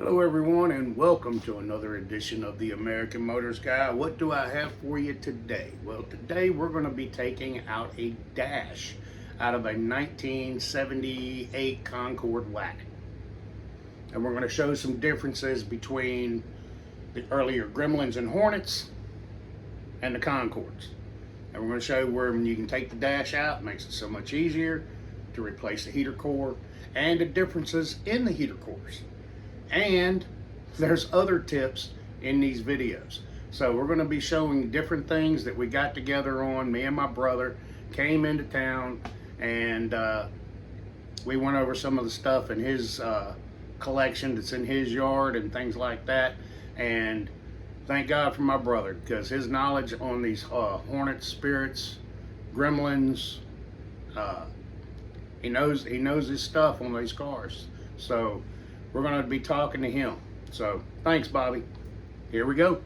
Hello everyone and welcome to another edition of the American Motors Guy. What do I have for you today? Well, today we're going to be taking out a dash out of a 1978 Concord wagon. And we're going to show some differences between the earlier Gremlins and Hornets and the Concords. And we're going to show where you can take the dash out, it makes it so much easier to replace the heater core, and the differences in the heater cores. And there's other tips in these videos. So we're going to be showing different things that we got together on. Me and my brother came into town and we went over some of the stuff in his collection that's in his yard and things like that. And thank God for my brother, because his knowledge on these Hornets, Spirits, Gremlins, he knows his stuff on these cars. So we're going to be talking to him. So thanks, Bobby. Here we go.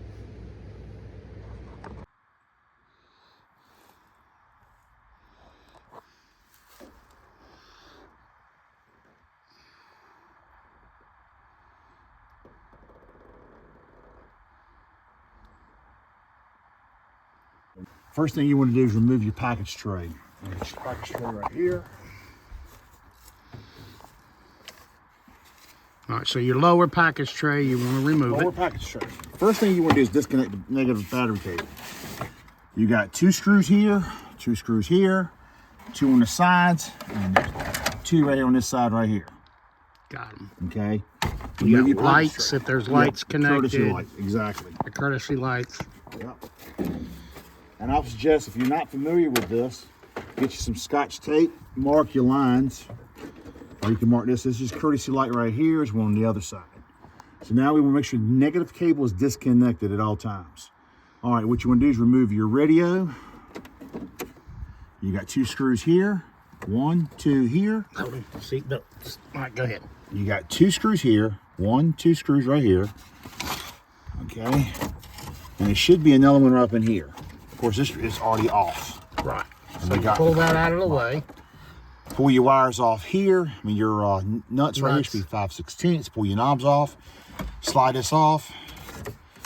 First thing you want to do is remove your package tray. There's your package tray right here. All right, so your lower package tray, you want to remove Lower package tray. First thing you want to do is disconnect the negative battery cable. You got two screws here, two on the sides, and two right here on this side right here. Got them. Okay. You got lights, if there's lights connected. Courtesy light, exactly. The courtesy lights. Yep. And I'll suggest, if you're not familiar with this, get you some Scotch tape, mark your lines. Or you can mark this. This is courtesy light right here. Is one on the other side. So now we want to make sure the negative cable is disconnected at all times. All right, what you want to do is remove your radio. You got two screws here. 1, 2 here. Hold on, seatbelt. All right, go ahead. You got two screws here. 1, 2 screws right here. Okay. And there should be another one right up in here. Of course, this is already off. Right. So you pull that out of the way. Pull your wires off here. I mean, your nuts right here should be 5/16. Pull your knobs off. Slide this off.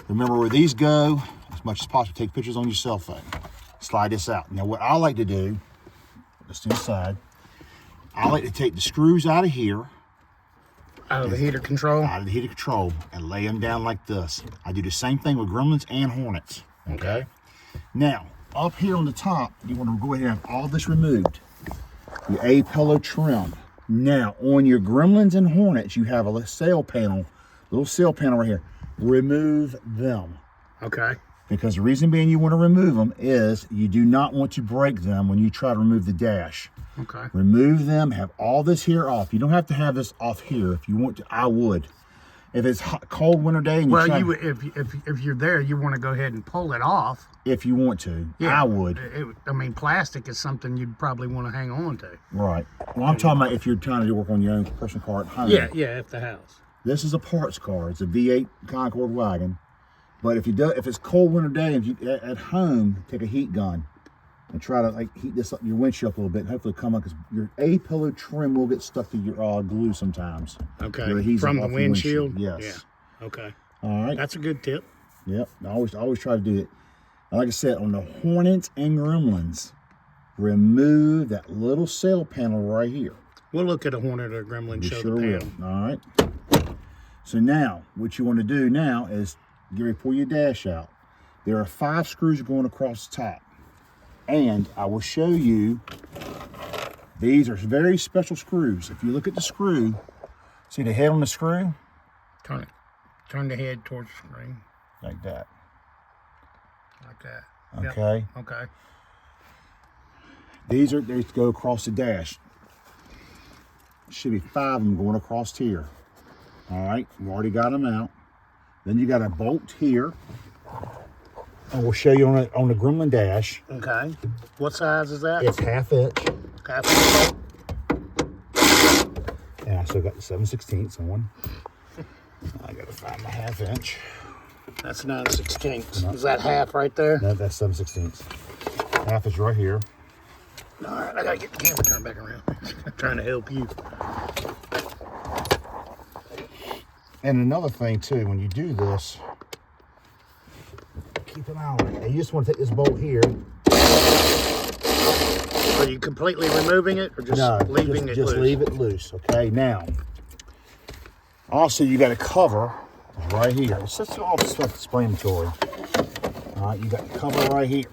Remember where these go. As much as possible, take pictures on your cell phone. Slide this out. Now, what I like to do, let's do the side. I like to take the screws out of here. Out of the heater control? Out of the heater control and lay them down like this. I do the same thing with Gremlins and Hornets. Okay. Now, up here on the top, you want to go ahead and have all this removed. Your A-pillow trim. Now, on your Gremlins and Hornets, you have a sail panel, little sail panel right here. Remove them. Okay. Because the reason being you want to remove them is you do not want to break them when you try to remove the dash. Okay. Remove them, have all this here off. You don't have to have this off here. If you want to, I would. If it's hot, cold winter day and if you're there, you want to go ahead and pull it off. If you want to, yeah, I would. I mean, plastic is something you'd probably want to hang on to. Right. Well, I'm talking about if you're trying to work on your own personal car at home. Yeah, at the house. This is a parts car. It's a V8 Concord wagon. But if it's cold winter day and you at home, take a heat gun and try to heat this up your windshield a little bit and hopefully come up, because your A-pillow trim will get stuck to your glue sometimes. Okay. From the windshield? Yes. Yeah. Okay. All right. That's a good tip. Yep. I always try to do it. Like I said, on the Hornets and Gremlins, remove that little sail panel right here. We'll look at a Hornet or a Gremlin. We show sure the will. All right. So now, what you want to do now is get ready to pull your dash out. There are 5 screws going across the top. And I will show you, these are very special screws. If you look at the screw, see the head on the screw? Turn it. Turn the head towards the screen. Like that. Like that. Okay. Yep. Okay. They go across the dash. Should be 5 of them going across here. All right, we've already got them out. Then you got a bolt here. And we'll show you on the Gremlin dash. Okay. What size is that? It's 1/2 inch. 1/2 inch. And I still got the 7/16 on. I gotta find my 1/2 inch. That's 9/16. Is that half right there? No, that's 7/16. 1/2 is right here. All right, I gotta get the camera turned back around. I'm trying to help you. And another thing too, when you do this, keep an eye on it. And you just want to take this bolt here. Are you completely removing it or just leaving it loose? Just leave it loose, okay? Now, also you got a cover right here. It's just all self-explanatory. All right, you got the cover right here.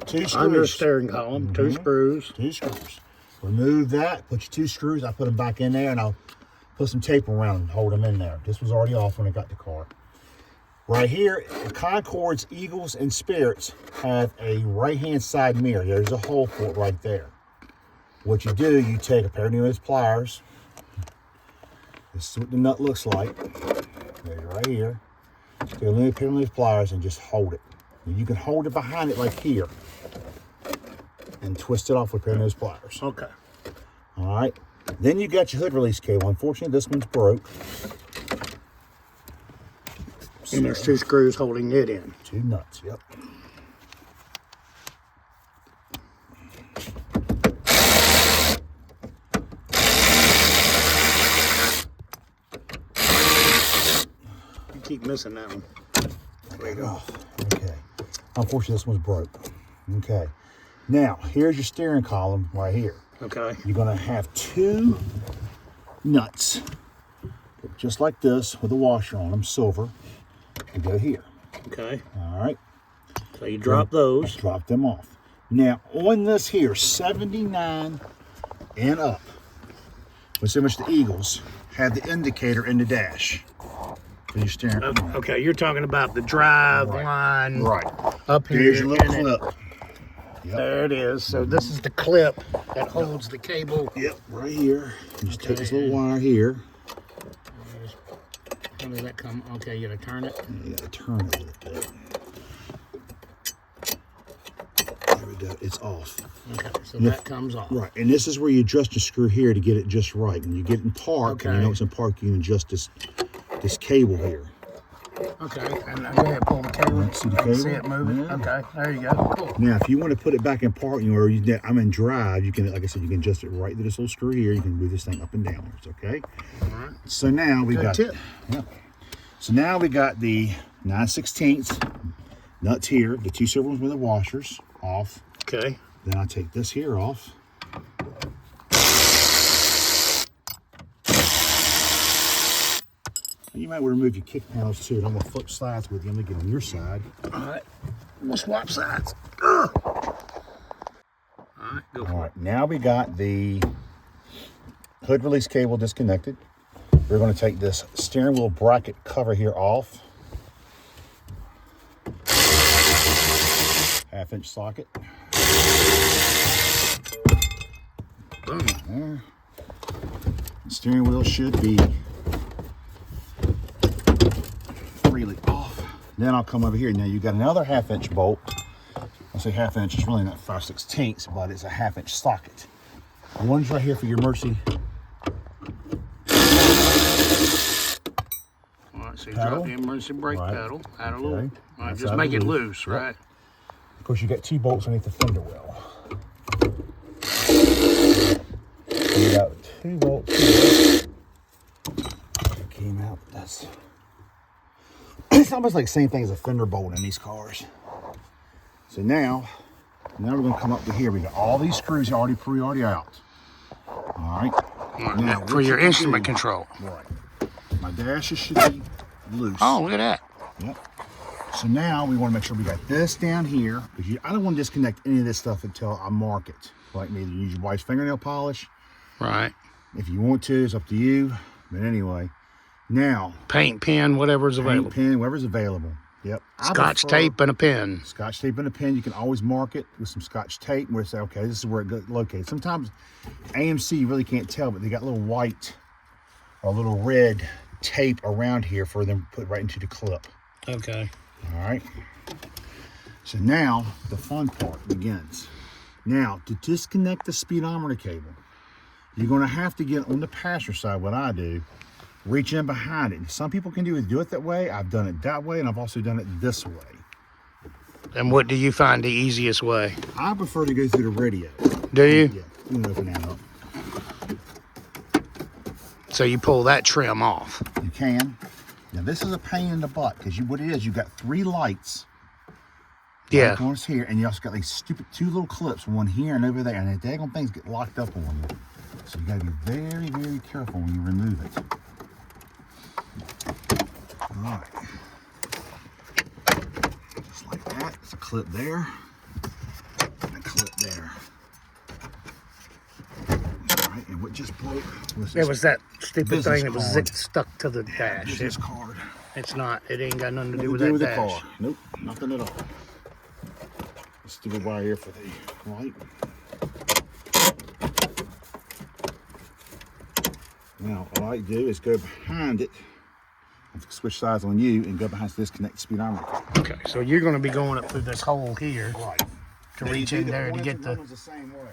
2 screws. Under the steering column, 2 screws. 2 screws. Remove that, put your 2 screws. I put them back in there and I'll put some tape around and hold them in there. This was already off when I got the car. Right here, the Concords, Eagles, and Spirits have a right-hand side mirror. There's a hole for it right there. What you do, you take a pair of those pliers. This is what the nut looks like. There's right here. Take a little pair of those pliers and just hold it. And you can hold it behind it like here. And twist it off with a pair of those pliers. Okay. All right. Then you got your hood release cable. Unfortunately, this one's broke. And there's 2 screws holding it in. 2 nuts, yep. You keep missing that one. There you go. Okay. Unfortunately, this one's broke. Okay. Now, here's your steering column right here. Okay. You're going to have 2 nuts, just like this, with a washer on them, silver. You go here. Okay. All right. So you drop those. Drop them off. Now, on this here, 79 and up, with so much the Eagles, have the indicator in the dash for your steering column. Okay, you're talking about the drive line. Right. Up here. There's your little clip. Yep. There it is. So this is the clip that holds the cable. Yep, right here. You just take this little wire here. How does that come? Okay, you gotta turn it. You gotta turn it a little bit. There we go. It's off. Okay, so that comes off. Right, and this is where you adjust the screw here to get it just right. When you get in park, and you know it's in park, you can adjust this cable here. Okay, and now go ahead, pull the cable. Right, see the cable? See it moving? Yeah. Okay, there you go. Cool. Now, if you want to put it back in park, I'm in drive, you can, like I said, you can adjust it right to this little screw here. You can move this thing up and down. It's okay. All right. So now we got. Tip. Yeah. So now we got the 9/16 nuts here, the 2 silver ones with the washers off. Okay. Then I take this here off. You might want to remove your kick panels too. And I'm going to flip sides with you. I'm going to get on your side. All right. We'll swap sides. Ugh. All right, go for it. All right, now we got the hood release cable disconnected. We're going to take this steering wheel bracket cover here off. 1/2-inch socket. Boom. There. The steering wheel should be freely off. Then I'll come over here. Now you got another 1/2-inch bolt. I say 1/2 inch, it's really not 5/16, but it's a 1/2-inch socket. One's right here for your emergency. All right, so you drop the emergency brake pedal, add a little. Okay. All right, just make it loose, right? Of course, you got 2 bolts underneath the fender well. So you got 2 bolts here. Came out. It's almost like the same thing as a fender bolt in these cars. So now we're going to come up to here. We got all these screws already out. All right. Now, for your instrument control. Right. My dashes should be loose. Oh, look at that. Yep. So now we want to make sure we got this down here, because I don't want to disconnect any of this stuff until I mark it. Like maybe use your wife's fingernail polish. Right. If you want to, it's up to you. But anyway, now. Paint, pen, whatever's available. Paint, pen, whatever's available. Yep. Scotch tape and a pen. Scotch tape and a pen. You can always mark it with some Scotch tape where you say, okay, this is where it located. Sometimes AMC, you really can't tell, but they got little white or little red tape around here for them to put right into the clip. Okay. All right. So now the fun part begins. Now, to disconnect the speedometer cable, you're going to have to get on the passenger side, what I do, reach in behind it. Some people can do it that way. I've done it that way, and I've also done it this way. And what do you find the easiest way? I prefer to go through the radio. Do you? Yeah. You can open that up. So you pull that trim off. You can. Now this is a pain in the butt because what it is, you got 3 lights. Yeah. One here, and you also got these stupid 2 little clips, one here and over there, and the daggone things get locked up on you. So you gotta be very, very careful when you remove it. All right. Just like that. There's a clip there, and a clip there. All right, and what just broke was this. It was that stupid thing that was card. stuck to the dash. Business card. It's not. It ain't got nothing to do Nothing with that the dash. car. Nope, nothing at all. Stupid wire here for the light. Now, all I do is go behind it, switch sides on you, and go behind this connect speedometer. Okay, so you're going to be going up through this hole here to Now reach in there to get the. the same way.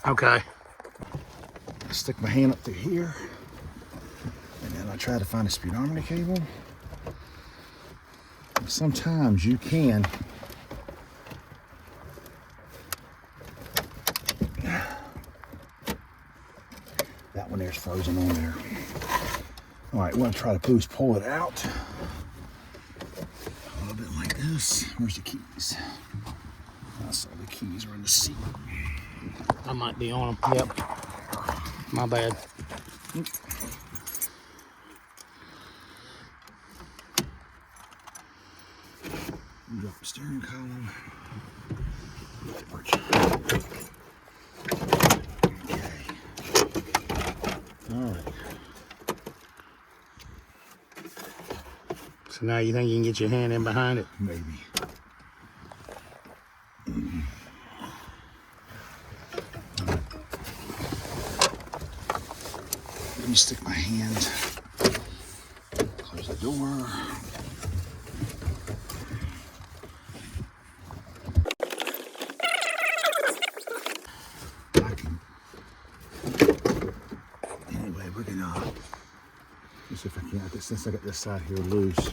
Okay. I stick my hand up through here, and then I try to find a speedometer cable. And sometimes you can. That one there's frozen on there. All right, we're gonna try to pull it out. A little bit like this. Where's the keys? I saw the keys are in the seat. I might be on them. Yep. My bad. Drop the steering column. So now you think you can get your hand in behind it? Maybe. Let me stick my hand. Close the door. Anyway, we're gonna see if I can get this since I got this side here loose.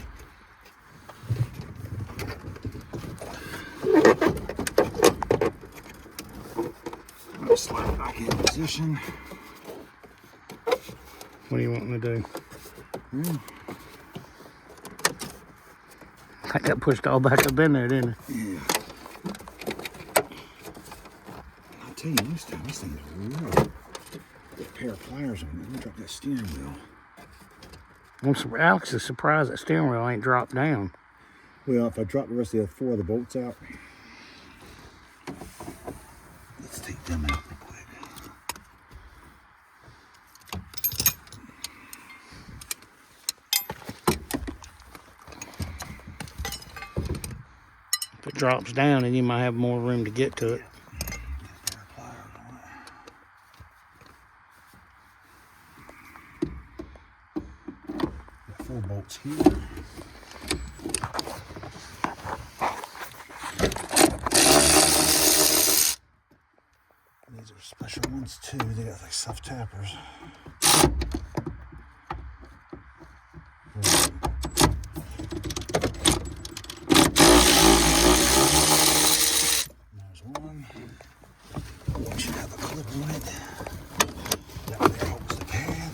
Slide it back in position. What are you wanting to do? I got pushed all back up in there, didn't it? Yeah. I'll tell you this time, this thing is real. Got a pair of pliers on it. Let me drop that steering wheel. Alex is surprised that steering wheel ain't dropped down. Well, if I drop the rest of the 4 of the bolts out, let's take them out real quick. If it drops down, then you might have more room to get to it. Got 4 bolts here. These are special ones too. They got like soft tappers. There's one. One should have a clip on it. That one there holds the pad.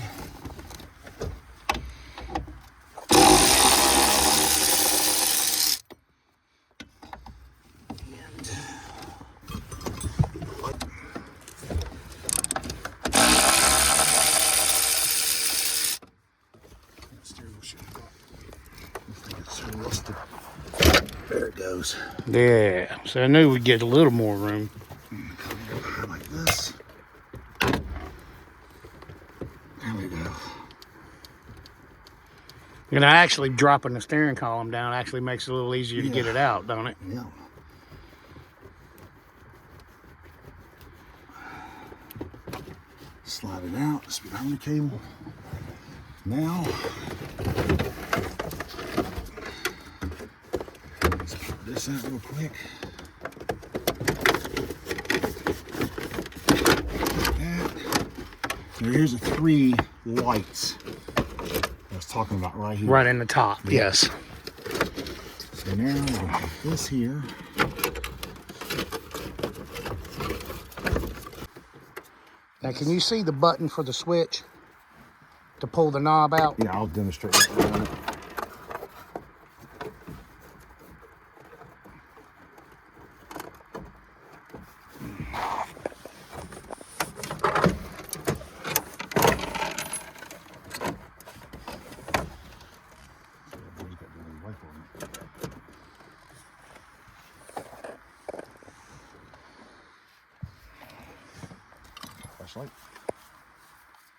There it goes. Yeah, so I knew we'd get a little more room. Like this. There we go. You know, actually dropping the steering column down actually makes it a little easier to get it out, don't it? Yeah. Slide it out, speedometer cable. Now, let's put this out real quick. Like that. Now here's the 3 lights I was talking about right here. Right in the top, yes. So now we're going to put this here. Now, can you see the button for the switch? to pull the knob out? Yeah, I'll demonstrate that in a minute. Flashlight.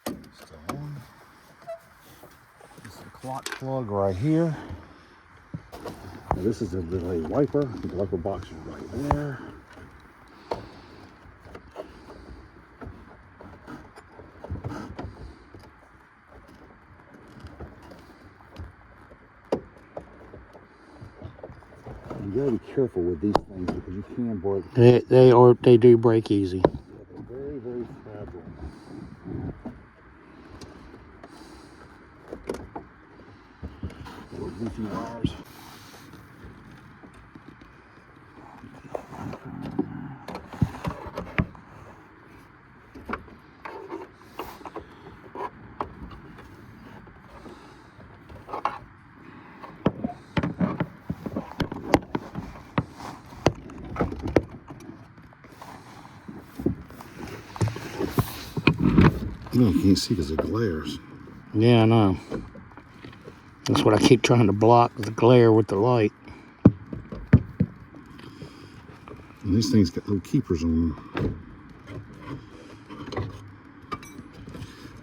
Still on. This is the clock plug right here. Now this is the delay wiper. The wiper box is right there. You gotta be careful with these things because you can break. They do break easy. They're very, very fragile. Little goofy wires. You can't see because it glares. Yeah, I know. That's what I keep trying to block, the glare with the light. And these things got little keepers on them.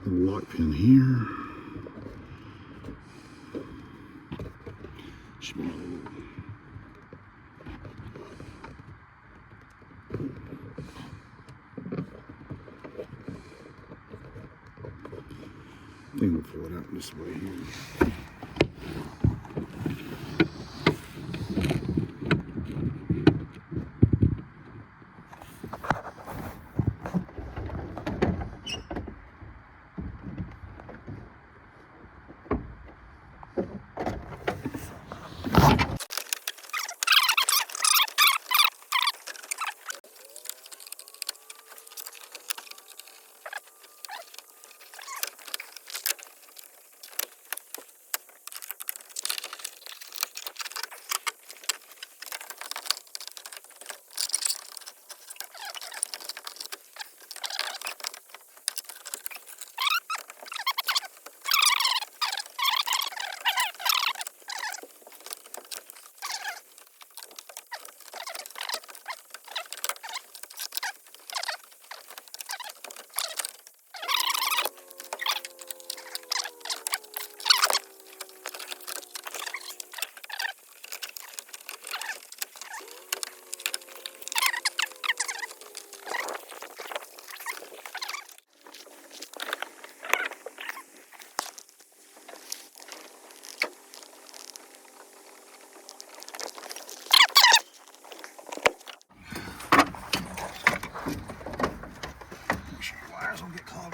Little lock pin here. Should be a little. I think we'll pull it out this way here.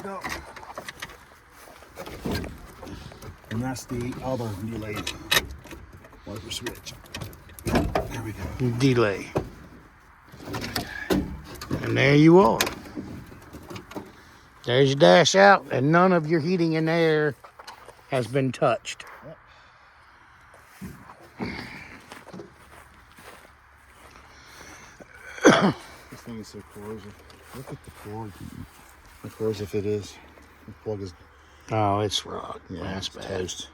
Up. And that's the other delay wiper switch. There we go. Delay. And there you are. There's your dash out, and none of your heating and air has been touched. This thing is so corrosive. Look at the cord. How corrosive it is. The plug is. Oh, it's rock. Yeah, That's it's bad. toast.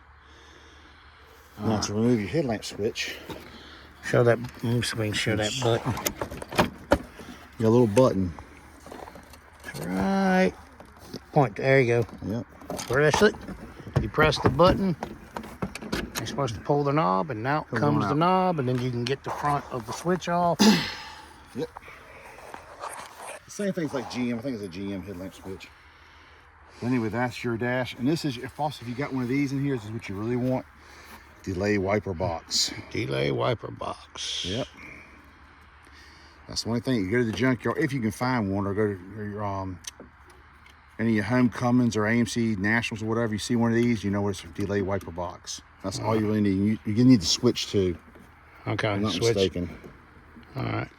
Now to remove your headlamp switch. Show that. So we can show that button. You got a little button. Right. Point. There you go. Yep. Press it. You press the button. You're supposed to pull the knob, and now comes the knob, and then you can get the front of the switch off. Yep. The same thing's like GM. I think it's a GM headlamp switch. Anyway, that's your dash. And this is, if you got one of these in here, this is what you really want. Delay wiper box. Delay wiper box. Yep. That's the only thing. You go to the junkyard, if you can find one, or go to your, any of your Homecomings or AMC Nationals or whatever, you see one of these, you know it's a delay wiper box. That's all you really need. You need the switch too. Okay, I'm not switch. mistaken. All right.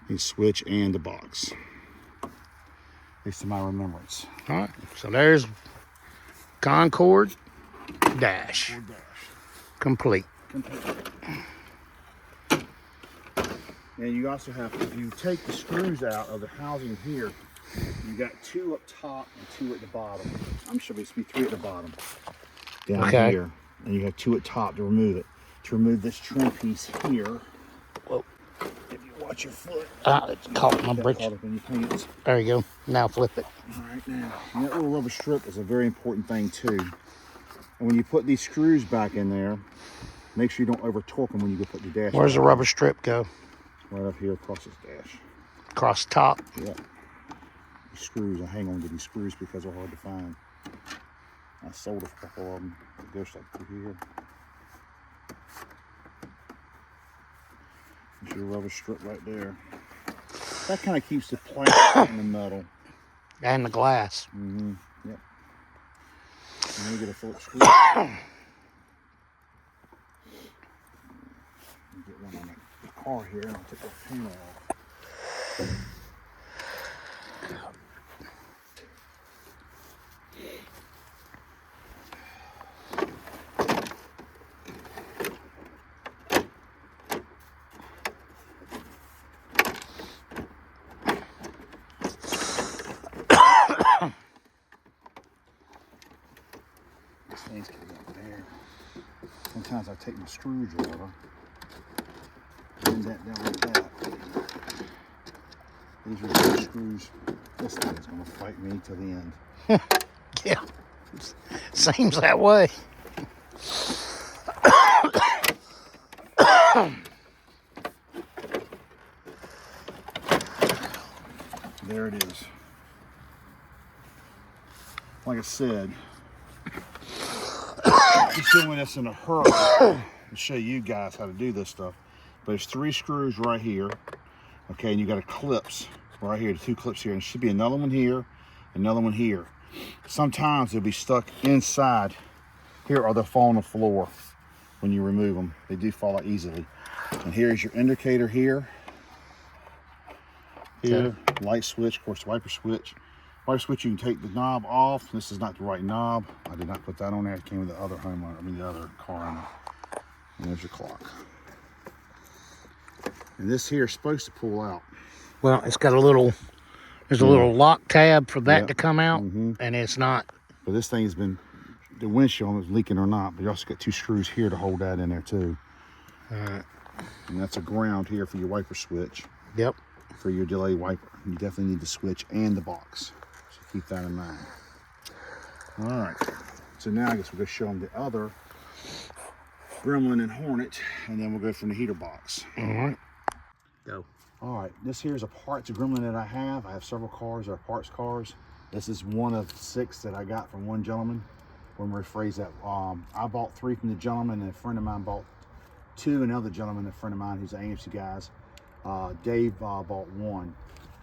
You switch and the box. At least to my remembrance. All right. So there's Concord dash. Complete. And you also have, if you take the screws out of the housing here, you got 2 up top and 2 at the bottom. I'm sure it's be 3 at the bottom. Down here. And you have 2 at top to remove it. To remove this trim piece here. Whoa. If you watch your foot. It's caught my britch. Caught up in your pants. There you go. Now flip it. All right, now. And that little rubber strip is a very important thing too. And when you put these screws back in there, make sure you don't over torque them when you go put the dash. Where's the rubber strip go? Right up here across this dash. Across the top? Yep. These screws, I hang on to these screws because they're hard to find. I sold a couple of them. It goes like through here. There's your rubber strip right there. That kind of keeps the plastic in the metal. And the glass. Mm-hmm. Yep. And then you get a Phillips screw. Get one on the car here, and I'll take that panel off. This thing's getting up there. Sometimes I take my screwdriver. Bend that down like that. These are the screws. This thing's gonna fight me to the end. Yeah. Seems that way. There it is. Like I said, just doing this in a hurry to show you guys how to do this stuff. But there's 3 screws right here, okay, and you got a clips right here, the 2 clips here, and there should be another one here, another one here. Sometimes they'll be stuck inside here, or they'll fall on the floor when you remove them. They do fall out easily. And here's your indicator here. Here, light switch, of course, wiper switch. Wiper switch, you can take the knob off. This is not the right knob. I did not put that on there. It came with the other homeowner, the other car owner. And there's your clock. And this here is supposed to pull out. Well, it's got a little, there's a little lock tab for that to come out, and it's not. But this thing's been, the windshield is leaking or not, but you also got 2 screws here to hold that in there too. Alright. And that's a ground here for your wiper switch. Yep. For your delay wiper. You definitely need the switch and the box. So keep that in mind. Alright. So now I guess we'll go show them the other Gremlin and Hornet, and then we'll go from the heater box. Alright. Go. Alright, this here is a parts Gremlin that I have. I have several cars that are parts cars. This is one of 6 that I got from one gentleman. Let me rephrase that. I bought 3 from the gentleman, and a friend of mine bought 2. Another gentleman, a friend of mine who's the AMC guys, Dave bought 1.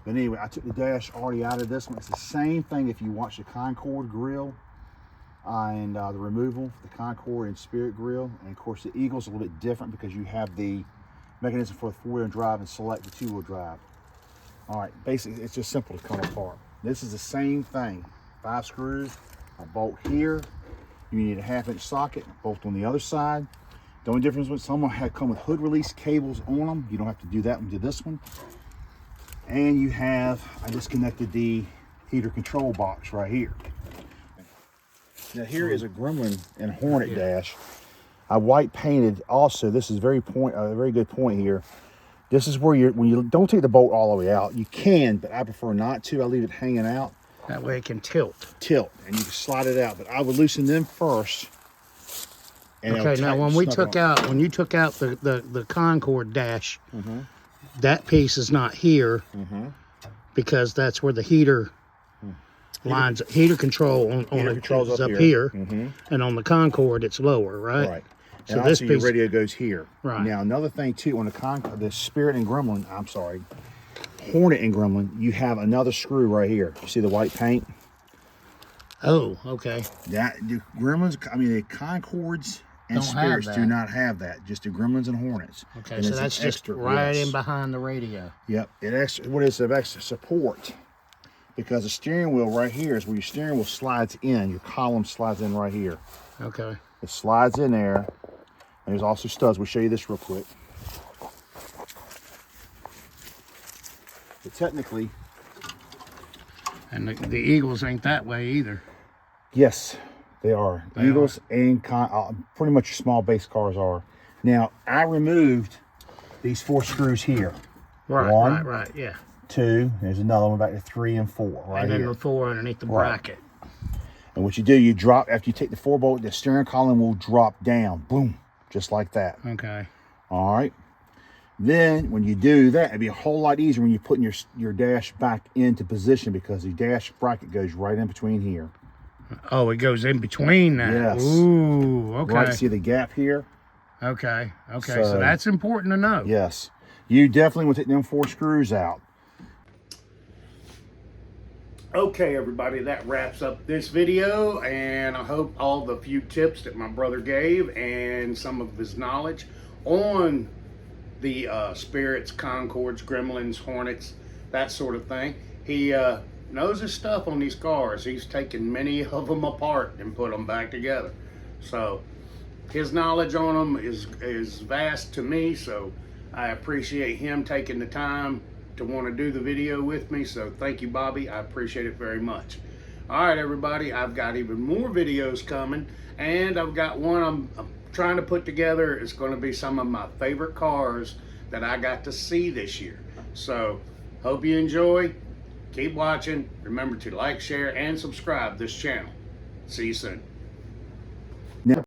But anyway, I took the dash already out of this one. It's the same thing if you watch the Concord grill and the removal, the Concord and Spirit grill. And of course the Eagle's a little bit different because you have the mechanism for the 4-wheel drive and select the 2-wheel drive. All right, basically it's just simple to come apart. This is the same thing. 5 screws, a bolt here. You need a 1/2-inch socket, bolt on the other side. The only difference with some of them come with hood release cables on them. You don't have to do that one to this one. And you have, I just connected the heater control box right here. Now here is a Gremlin and Hornet dash. I white painted also. This is a very good point here. This is where when you don't take the bolt all the way out, you can, but I prefer not to. I leave it hanging out. That way it can tilt. Tilt, and you can slide it out. But I would loosen them first. Okay, now when you took out the Concord dash, that piece is not here because that's where the heater lines, heater control on it is up here, and on the Concord it's lower, right? Right. So and this also piece, your radio goes here. Right. Now another thing too, on the Spirit and Gremlin, I'm sorry, Hornet and Gremlin, you have another screw right here. You see the white paint? Oh, okay. That the Gremlins, I mean the Concords and Spirits do not have that. Just the Gremlins and Hornets. Okay, and so that's just extra, right in behind the radio. Yep. It extra. What is it? Extra support. because the steering wheel right here is where your steering wheel slides in. Your column slides in right here. Okay. It slides in there. And there's also studs. We'll show you this real quick. But technically, And the Eagles ain't that way either. yes, they are. They Eagles and pretty much your small base cars are. Now, I removed these 4 screws here. Right, One, right, yeah. 2, there's another one back to 3 and 4 right And then here. the 4 underneath the Right. bracket. And what you do, you drop, after you take the 4 bolt, the steering column will drop down. Boom, just like that. Okay. All right. Then when you do that, it'd be a whole lot easier when you're putting your dash back into position, because the dash bracket goes right in between here. Oh, it goes in between that. Yes. Ooh, okay. Right, see the gap here? Okay, okay. So So- that's important to know. Yes. You definitely want to take them 4 screws out. Okay, everybody, that wraps up this video, and I hope all the few tips that my brother gave and some of his knowledge on the Spirits, Concords, Gremlins, Hornets, that sort of thing. He knows his stuff on these cars. He's taken many of them apart and put them back together. So his knowledge on them is vast to me, so I appreciate him taking the time to want to do the video with me. So thank you, Bobby. I appreciate it very much. All right, everybody, I've got even more videos coming, and I've got one I'm trying to put together. It's going to be some of my favorite cars that I got to see this year. So hope you enjoy. Keep watching. Remember to like, share, and subscribe this channel. See you soon.